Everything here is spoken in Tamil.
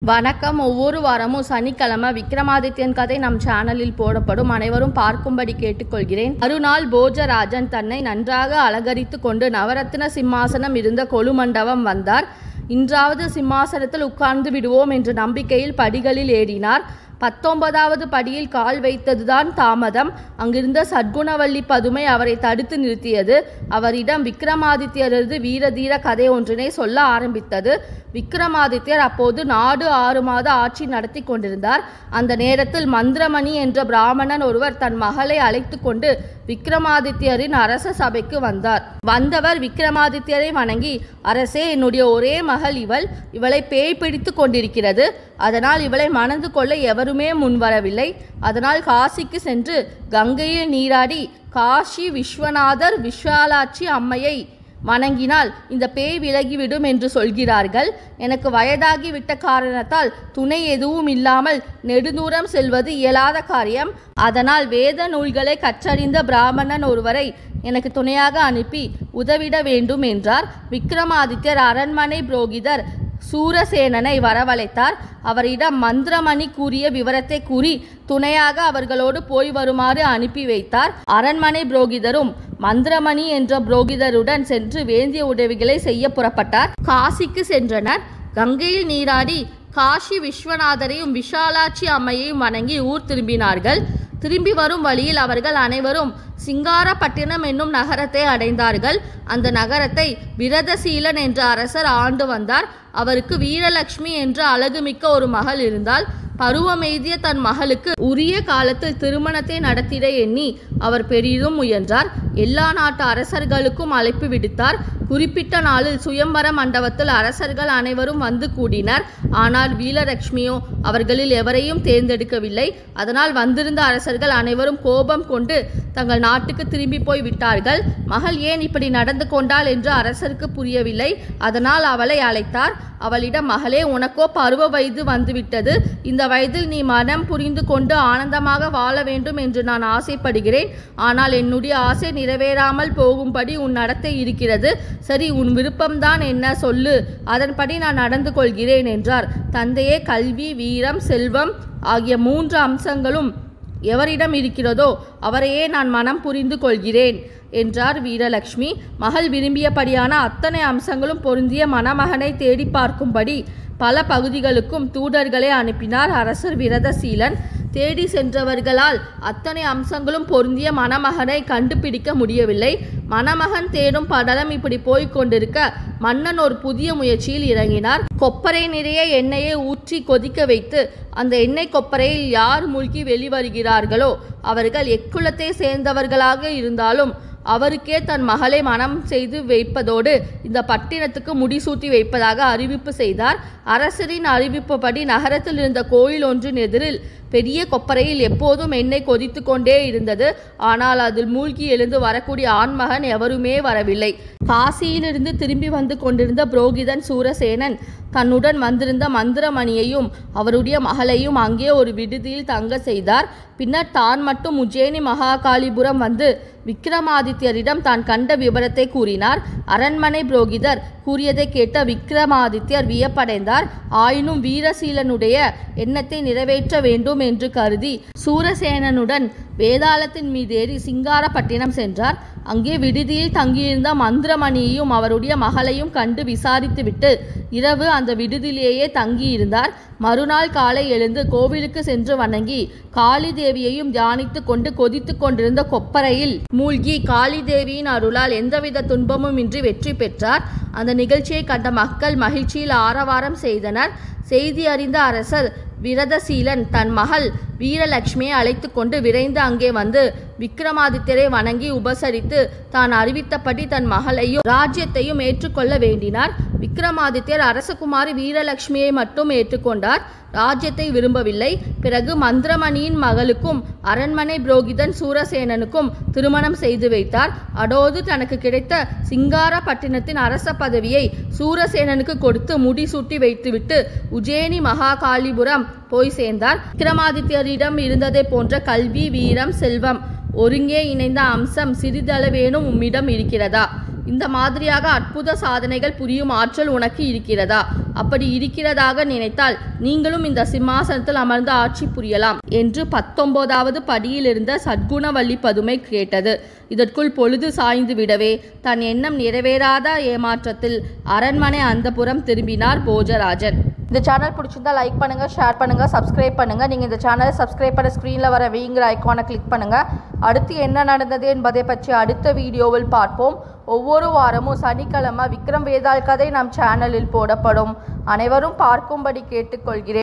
வணக்கம். ஒவ்வொரு வாரமும் சனிக்கிழமை விக்ரமாதித்யன் கதை நம் சேனலில் போடப்படும். அனைவரும் பார்க்கும்படி கேட்டுக்கொள்கிறேன். மறுநாள் போஜராஜன் தன்னை நன்றாக அலங்கரித்து கொண்டு நவரத்ன சிம்மாசனம் இருந்த கொலுமண்டபம் வந்தார். இன்றாவது சிம்மாசனத்தில் உட்கார்ந்து விடுவோம் என்ற நம்பிக்கையில் படிகளில் ஏறினார். 19வது படியில் கால் வைத்ததுதான் தாமதம். அங்கிருந்த சத்குணவல்லி பதுமை அவரை தடுத்து நிறுத்தியது. அவரிடம் விக்ரமாதித்யரது வீரதீர கதை ஒன்றினை சொல்ல ஆரம்பித்தது. விக்ரமாதித்யர் அப்போது நாடு 6 மாத ஆட்சி நடத்தி கொண்டிருந்தார். அந்த நேரத்தில் மந்திரமணி என்ற பிராமணன் ஒருவர் தன் மகளை அழைத்து கொண்டு விக்ரமாதித்யரின் அரச சபைக்கு வந்தார். வந்தவர் விக்ரமாதித்யரை வணங்கி, அரசே, என்னுடைய ஒரே மகள் இவளை பேய் பிடித்து கொண்டிருக்கிறது. அதனால் இவளை மணந்து கொள்ள எவருமே முன்வரவில்லை. அதனால் காசிக்கு சென்று கங்கையில் நீராடி காஷி விஸ்வநாதர் விஷாலாட்சி அம்மையை வணங்கினால் இந்த பேய் விலகிவிடும் என்று சொல்கிறார்கள். எனக்கு வயதாகி விட்ட காரணத்தால் துணை எதுவும் இல்லாமல் நெடுதூரம் செல்வது இயலாத காரியம். அதனால் வேத நூல்களை கற்றறிந்த பிராமணன் ஒருவரை எனக்கு துணையாக அனுப்பி உதவிட வேண்டும் என்றார். விக்ரமாதித்யர் அரண்மனை புரோகிதர் சூரசேனனை வரவழைத்தார். அவரிடம் மந்திரமணி கூறிய விவரத்தை கூறி துணையாக அவர்களோடு போய் வருமாறு அனுப்பி வைத்தார். அரண்மனை புரோகிதரும் மந்திரமணி என்ற புரோகிதருடன் சென்று வேண்டிய உதவிகளை செய்ய புறப்பட்டார். காசிக்கு சென்றனர். கங்கையில் நீராடி காஷி விஸ்வநாதரையும் விஷாலாட்சி அம்மையையும் வணங்கி ஊர் திரும்பினார்கள். திரும்பி வரும் வழியில் அவர்கள் அனைவரும் சிங்காரப்பட்டினம் என்னும் நகரத்தை அடைந்தார்கள். அந்த நகரத்தை விரதசீலன் என்ற அரசர் ஆண்டு வந்தார். அவருக்கு வீரலட்சுமி என்ற அழகுமிக்க ஒரு மகள் இருந்தால். பருவமெய்திய தன் மகளுக்கு உரிய காலத்தில் திருமணத்தை நடத்திட எண்ணி அவர் பெரிதும் முயன்றார். எல்லா நாட்டு அரசர்களுக்கும் அழைப்பு விடுத்தார். குறிப்பிட்ட நாளில் சுயம்பர மண்டபத்தில் அரசர்கள் அனைவரும் வந்து கூடினர். ஆனால் வீரலட்சுமியோ அவர்களில் எவரையும் தேர்ந்தெடுக்கவில்லை. அதனால் வந்திருந்த அரசர்கள் அனைவரும் கோபம் கொண்டு தங்கள் நாட்டுக்கு திரும்பி போய் விட்டார்கள். மகள் ஏன் இப்படி நடந்து கொண்டாள் என்று அரசருக்கு புரியவில்லை. அதனால் அவளை அழைத்தார். அவளிடம், மகளே, உனக்கோ பருவ வயது வந்துவிட்டது. இந்த வயதில் நீ மனம் புரிந்து கொண்டு ஆனந்தமாக வாழ வேண்டும் என்று நான் ஆசைப்படுகிறேன். ஆனால் என்னுடைய ஆசை நிறைவேறாமல் போகும்படி உன் நடத்தை இருக்கிறது. சரி, உன் விருப்பம்தான் என்ன, சொல்லு. அதன்படி நான் நடந்து கொள்கிறேன் என்றார். தந்தையே, கல்வி, வீரம், செல்வம் ஆகிய 3 அம்சங்களும் எவரிடம் இருக்கிறதோ அவரையே நான் மனம் புரிந்து கொள்கிறேன் என்றார் வீரலட்சுமி. மகள் விரும்பியபடியான அத்தனை அம்சங்களும் பொருந்திய மணமகனை தேடி பார்க்கும்படி பல பகுதிகளுக்கும் தூதர்களை அனுப்பினார் அரசர் விரதசீலன். தேடி சென்றவர்களால் அத்தனை அம்சங்களும் பொருந்திய மணமகனை கண்டுபிடிக்க முடியவில்லை. மணமகன் தேடும் படலம் இப்படி போய்கொண்டிருக்க மன்னன் ஒரு புதிய முயற்சியில் இறங்கினார். கொப்பரை நிறைய எண்ணெயை ஊற்றி கொதிக்க வைத்து அந்த எண்ணெய் கொப்பரையில் யார் மூழ்கி வெளிவருகிறார்களோ அவர்கள் எக்குலத்தை சேர்ந்தவர்களாக இருந்தாலும் அவருக்கே தன் மகளை மனம் செய்து வைப்பதோடு இந்த பட்டினத்துக்கு முடிசூட்டி வைப்பதாக அறிவிப்பு செய்தார். அரசரின் அறிவிப்புப்படி நகரத்தில் இருந்த கோயில் ஒன்றின் எதிரில் பெரிய கொப்பரையில் எப்போதும் எண்ணெய் கொதித்து கொண்டே இருந்தது. ஆனால் அதில் மூழ்கி எழுந்து வரக்கூடிய ஆண்மகன் எவருமே வரவில்லை. காசியிலிருந்து திரும்பி வந்து கொண்டிருந்த புரோகிதன் சூரசேனன் தன்னுடன் வந்திருந்த மந்திரமணியையும் அவருடைய மகளையும் அங்கே ஒரு விடுதியில் தங்க செய்தார். பின்னர் தான் மட்டும் உஜ்ஜயினி மகாகாலிபுரம் வந்து விக்ரமாதித்யரிடம் தான் கண்ட விவரத்தை கூறினார். அரண்மனை புரோகிதர் கூறியதை கேட்ட விக்ரமாதித்யர் வியப்படைந்தார். ஆயினும் வீரசீலனுடைய எண்ணத்தை நிறைவேற்ற வேண்டும் என்று கருதி சூரசேனனுடன் வேதாளத்தின் மீதேறி சிங்காரப்பட்டினம் சென்றார். அங்கே விடுதியில் தங்கியிருந்த மந்திரமணியையும் அவருடைய மகளையும் கண்டு விசாரித்துவிட்டு இரவு அந்த விடுதியிலேயே தங்கியிருந்தார். மறுநாள் காலை எழுந்து கோவிலுக்கு சென்று வணங்கி காளி தேவியையும் தியானித்து கொண்டு கொதித்து கொண்டிருந்த கொப்பரையில் மூழ்கி காளி தேவியின் அருளால் எந்தவித துன்பமும் இன்றி வெற்றி பெற்றார். அந்த நிகழ்ச்சியை கண்ட மக்கள் மகிழ்ச்சியில் ஆரவாரம் செய்தனர். செய்தி அறிந்த அரசர் விரதசீலன் தன் மகள் வீரலட்சுமியை அழைத்து கொண்டு விரைந்து அங்கே வந்து விக்ரமாதித்யரை வணங்கி உபசரித்து தான் அறிவித்தபடி தன் மகளையும் ராஜ்யத்தையும் ஏற்றுக்கொள்ள வேண்டினார். விக்ரமாதித்யர் அரசகுமாரி வீரலட்சுமியை மட்டும் ஏற்றுக்கொண்டார். ராஜ்யத்தை விரும்பவில்லை. பிறகு மந்திரமணியின் மகளுக்கும் அரண்மனை புரோகிதன் சூரசேனனுக்கும் திருமணம் செய்து வைத்தார். அதோடு தனக்கு கிடைத்த சிங்காரப்பட்டினத்தின் அரச பதவியை சூரசேனனுக்கு கொடுத்து முடிசூட்டி வைத்துவிட்டு உஜ்ஜயினி மகாகாலிபுரம் போய் சேர்ந்தார். விக்ரமாதித்யரிடம் இருந்ததை போன்ற கல்வி, வீரம், செல்வம் ஒருங்கே இணைந்த அம்சம் சிறிதளவேனும் உம்மிடம் இருக்கிறதா இந்த மாதிரியாக அற்புத சாதனைகள் புரியும் ஆற்றல் உனக்கு இருக்கிறதா? அப்படி இருக்கிறதாக நினைத்தால் நீங்களும் இந்த சிம்மாசனத்தில் அமர்ந்து ஆட்சி புரியலாம் என்று 19வது படியில் இருந்த சத்குணவல்லி பதுமை கேட்டது. இதற்குள் பொழுது சாய்ந்து விடவே தன் எண்ணம் நிறைவேறாத ஏமாற்றத்தில் அரண்மனை அந்தப்புறம் திரும்பினார் போஜராஜன். இந்த சேனல் பிடிச்சிருந்தா லைக் பண்ணுங்க, ஷேர் பண்ணுங்க, சப்ஸ்கிரைப் பண்ணுங்க. நீங்க இந்த சேனலை சப்ஸ்கிரைப் பண்ண ஸ்க்ரீனில் வர வீங்கிற ஐக்கானை கிளிக் பண்ணுங்க. அடுத்து என்ன நடந்தது என்பதை பற்றி அடுத்த வீடியோவில் பார்ப்போம். ஒவ்வொரு வாரமும் சனிக்கிழமை விக்ரம் வேதாள் கதை நம் சேனலில் போடப்படும். அனைவரும் பார்க்கும்படி கேட்டுக்கொள்கிறேன்.